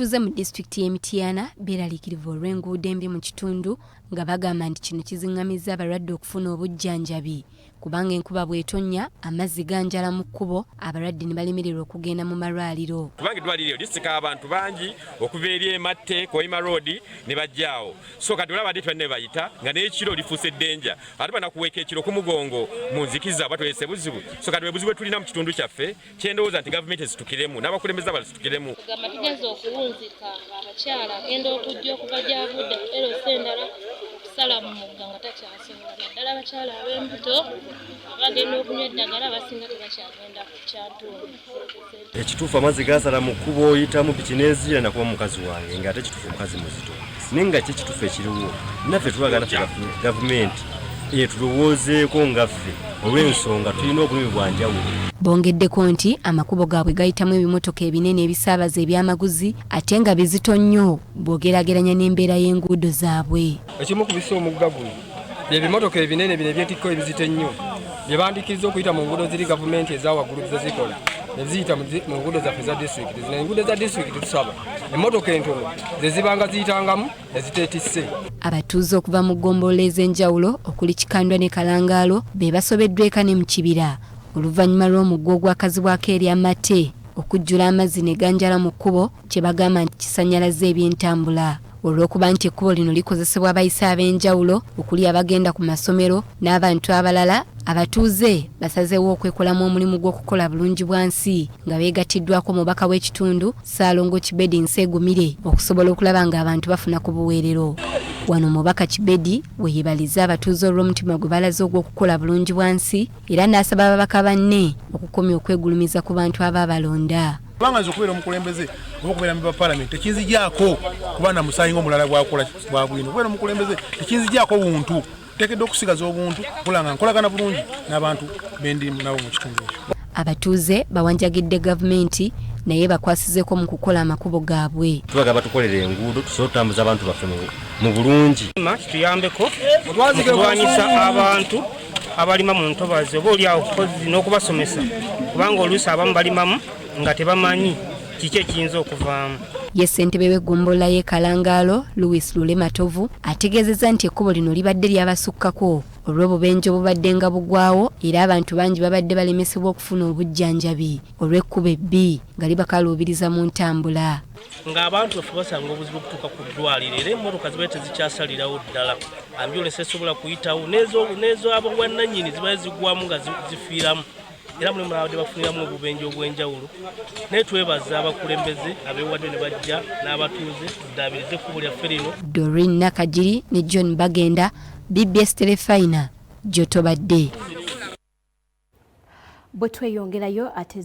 Abatuuze mu disitulikiti y'e Mityana beeraliikirivu olw'enguudo embi mu kitundu nga bagamba nti kino kizingamizza abalwadde okufuna obujjanjabi kubanga enkuba bw'etonnya amazzi ganjala mu kkubo abalwadde ne balemererwa okugenda mu malwaliro. Kubanga eddwaliro lisika abantu bangi okuva eri ematte Koima Road ne bajjaawo. So kati olaba ate twanne bayita nga n'ekiro lifuuse ddenja. Ate banakuweeka ekiro ku mugongo mu nzikiza batwese buzibu. So kati buzibu tulina mu kitundu kyaffe kyendowooza nti gavumenti esitukiremu n'abakulembeze abasitukiremu. Tugeza okuwunzika abakyala agenda okujja okuva gy'avudde ero sendala okusala mu mugga nga takyasobola naddala abakyala ab'embuto abagenda okunywa eddagala abasinga tebakyagenda ku kyatuuka. Ekituufu amazzi gasala mu kkubo oyitamu bikineezira nakuba mukazi wange ng'ate kituufu mukazi muzito naye nga kye kituufu ekiriwo naffe tulagana gavumenti tulowoozeeko ngaffe olw'ensonga tulina obulumi bwa njawulo. Bongeddeko nti amakubo gaabwe gayitamu ebimotoka ebinene ebisaabaza ebyamaguzi ate nga bizito nnyo bw'ogerageranya n'embeera y'enguudo zaabwe. Ekimu ku bissa omugga guno by'ebimotoka ebinene bino ebyetikko ebizito ennyo bye bandikiriza okuyita mu nguudo ziri gavumenti ezawaggulu ze zikola ne ziyita mu nguudo zaffe za disitulikiti. Zino enguudo za disitulikiti tusaba emmotoka entono ze zibanga ziyitangamu ne ziteetisse. Abatuuze okuva mu ggombolola ez'enjawulo okuli Kikandwa ne Kalangaalo be basobeddwa eka ne mu kibira oluvannyuma lw'omugga ogwakazibwako eri amate okujjula amazzi ne ganjala mu kkubo kye bagamba nti Zisannyalazza eby'entambula. Olw'okuba nti ekkubo lino likozesebwa abayise ab'enjawulo okuli abagenda ku masomero n'abantu abalala, abatuuze basazeewo okwekolamu omulimu gw'okukola bulungibwansi nga beegattiddwako omubaka w'ekitundu Ssaalongo Kibedi Nseegumire okusobola okulaba ng'abantu bafuna ku buweerero. Wano omubaka Kibedi we yeebaliza abatuuze olw'omutima gwe balaze ogw'okukola bulungibwansi era n'asaba ababaka banne okukomya okwegulumiza ku bantu abaabalonda. Kubanga nze okubeera omukulembeze oba okubeera mu Parliament tekinzigyako kuba na musayi ng'omulala bwakola bwa bwino. Okubeera omukulembeze tekinzigyako buntu, tekedde okusigaza obuntu kulanga nkolagana bulungi n'abantu bendimu nabo mu kitundu ekyo. Abatuuze bawanjagidde gavumenti naye bakwasizeeko mu kukola amakubo gaabwe. Tubaga batukolera enguudo tusobole okutambuza abantu baffe mu bulungi. Kituyambeko okulwanyisa abantu abalima mu ntobazi oba oliawo n'okubasomesa kubanga oluusi abamu balimamu nga tebamanyi kiki ekiyinza okuvaamu. Ye ssentebe w'eggombolola y'e Kalangaalo Louis Lule Matovu ategeezezza nti ekkubo lino libadde lyabasukkako olw'obubenje obubadde nga bugwawo era abantu bangi babadde balemesebwa okufuna obujjanjabi olw'ekkubo ebbi nga libakaluubiriza mu ntambula. Ng'abantu baffe basanga obuzibu okutuuka ku ddwaliro era emmotoka zibaye tezikyasalirawo ddala ambyolesa esobola kuyitawo n'ezo abo bwannannyini zibaye zigwamu nga zifiiramu era mulimu abadde bafuniramu obubenje obw'enjawulo. Naye twebaza abakulembeze abeewadde ne bajja n'abatuuze tuddaabirize ekkubo lyaffe lino. Doreen Nakajiri ne John Bagenda, BBS Telefayina, gy'otobadde. Bwe tweyongerayo ate